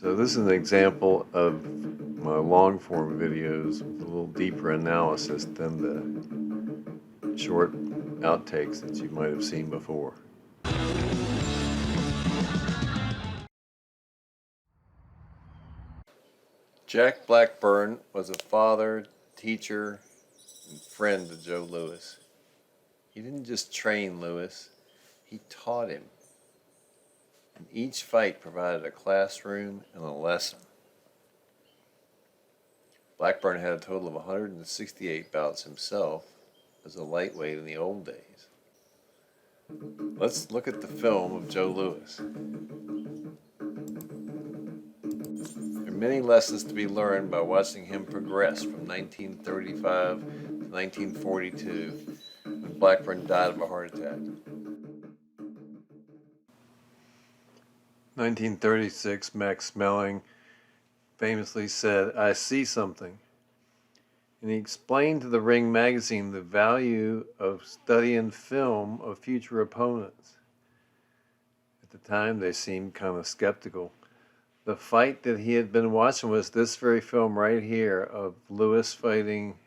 So this is an example of my long form videos with a little deeper analysis than the short outtakes that you might have seen before. Jack Blackburn was a father, teacher, and friend to Joe Louis. He didn't just train Louis, he taught him. And each fight provided a classroom and a lesson. Blackburn had a total of 168 bouts himself as a lightweight in the old days. Let's look at the film of Joe Louis. There are many lessons to be learned by watching him progress from 1935 to 1942 when Blackburn died of a heart attack. 1936, Max Schmeling famously said, "I see something." And he explained to the Ring magazine the value of studying film of future opponents. At the time, they seemed kind of skeptical. The fight that he had been watching was this very film right here of Louis fighting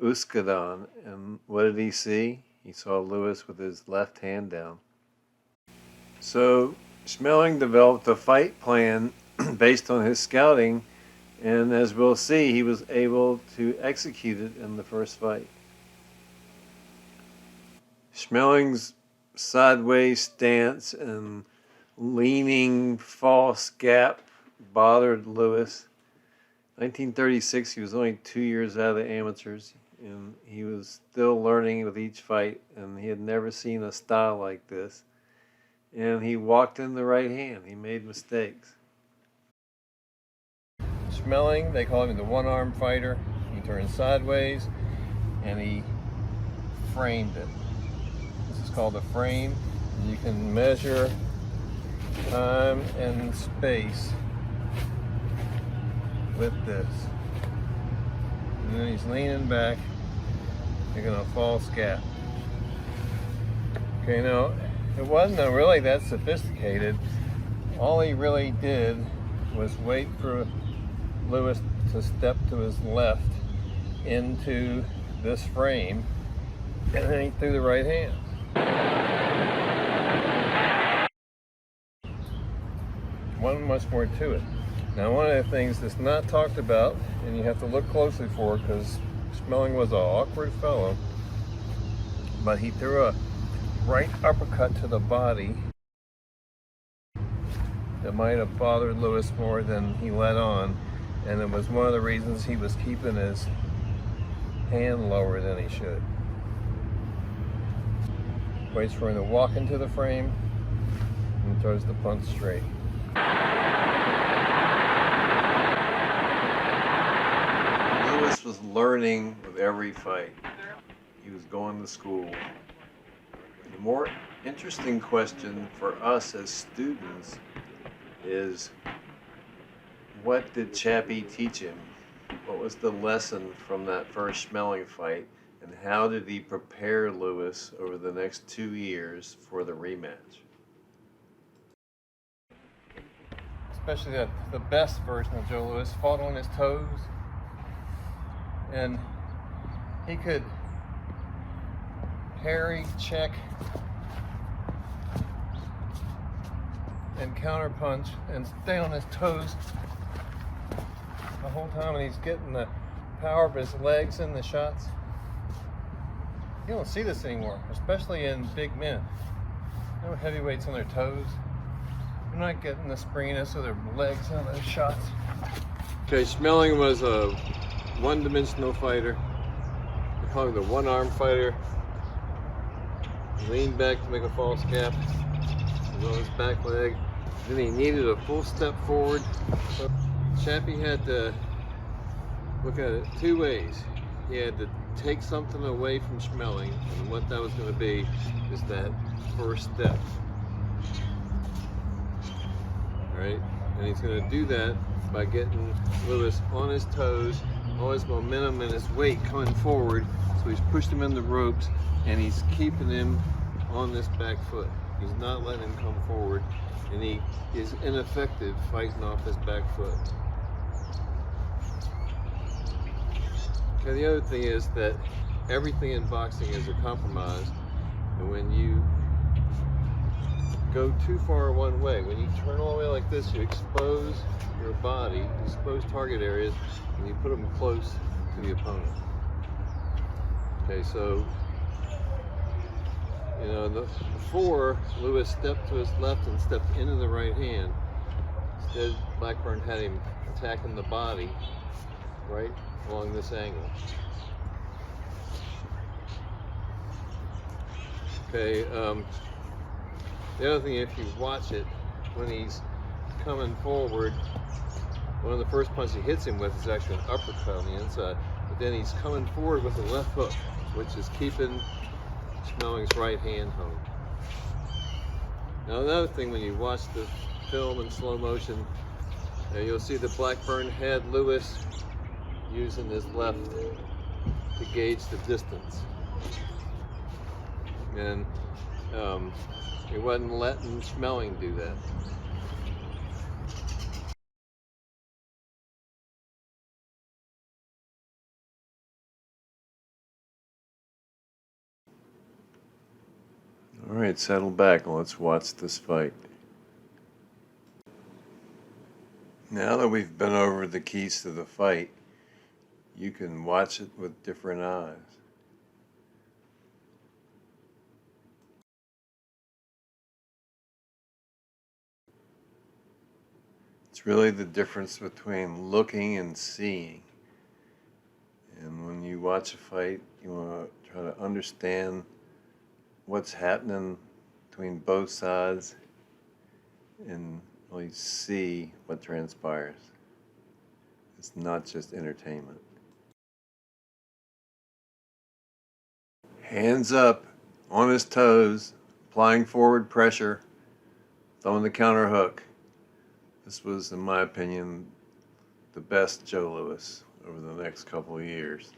Uskadon. And what did he see? He saw Louis with his left hand down. So Schmeling developed a fight plan based on his scouting, and as we'll see, he was able to execute it in the first fight. Schmeling's sideways stance and leaning false gap bothered Louis. 1936, he was only 2 years out of the amateurs, and he was still learning with each fight, and he had never seen a style like this. And he walked in the right hand. He made mistakes. Schmeling, they call him the one-arm fighter. He turned sideways and he framed it. This is called a frame. You can measure time and space with this. And then he's leaning back, making a false gap. Okay, now, it wasn't really that sophisticated. All he really did was wait for Louis to step to his left into this frame, and then he threw the right hand. Wasn't much more to it. Now, one of the things that's not talked about, and you have to look closely for, because Schmeling was an awkward fellow, but he threw a right uppercut to the body that might have bothered Louis more than he let on, and it was one of the reasons he was keeping his hand lower than he should. Waits for him to walk into the frame and throws the punch straight. Louis was learning with every fight. He was going to school. The more interesting question for us as students is, what did Chappie teach him? What was the lesson from that first Schmeling fight, and how did he prepare Louis over the next 2 years for the rematch? Especially the best version of Joe Louis fought on his toes, and he could parry, check, and counterpunch and stay on his toes the whole time, and he's getting the power of his legs in the shots. You don't see this anymore, especially in big men. No heavyweights on their toes. You're not getting the springiness of their legs on those shots. Okay, Schmeling was a one-dimensional fighter. They call him the one-arm fighter. He leaned back to make a false gap. He was on his back leg. Then he needed a full step forward. So Chappie had to look at it two ways. He had to take something away from Schmeling, and what that was going to be is that first step. Right? And he's going to do that by getting Louis on his toes, all his momentum and his weight coming forward. So he's pushed him in the ropes, and he's keeping him on this back foot. He's not letting him come forward, and he is ineffective fighting off his back foot. Okay, the other thing is that everything in boxing is a compromise, and when you go too far one way, when you turn all the way like this, you expose your body, expose target areas, and you put them close to the opponent. Okay, so before Louis stepped to his left and stepped into the right hand. Instead, Blackburn had him attacking the body right along this angle. Okay, the other thing, if you watch it, when he's coming forward, one of the first punches he hits him with is actually an uppercut on the inside, but then he's coming forward with a left hook, which is keeping Schmeling's right hand home. Now another thing, when you watch the film in slow motion, you'll see that Blackburn had Louis using his left to gauge the distance. And he wasn't letting Schmeling do that. All right, settle back and let's watch this fight. Now that we've been over the keys to the fight, you can watch it with different eyes. It's really the difference between looking and seeing. And when you watch a fight, you want to try to understand what's happening between both sides and really see what transpires. It's not just entertainment. Hands up, on his toes, applying forward pressure, throwing the counter hook. This was, in my opinion, the best Joe Louis over the next couple of years.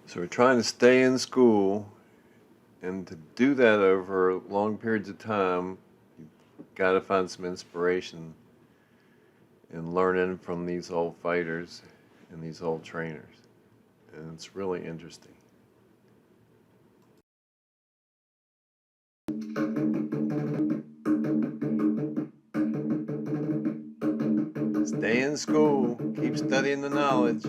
So we're trying to stay in school, and to do that over long periods of time, you've got to find some inspiration in learning from these old fighters and these old trainers. And it's really interesting. Stay in school, keep studying the knowledge.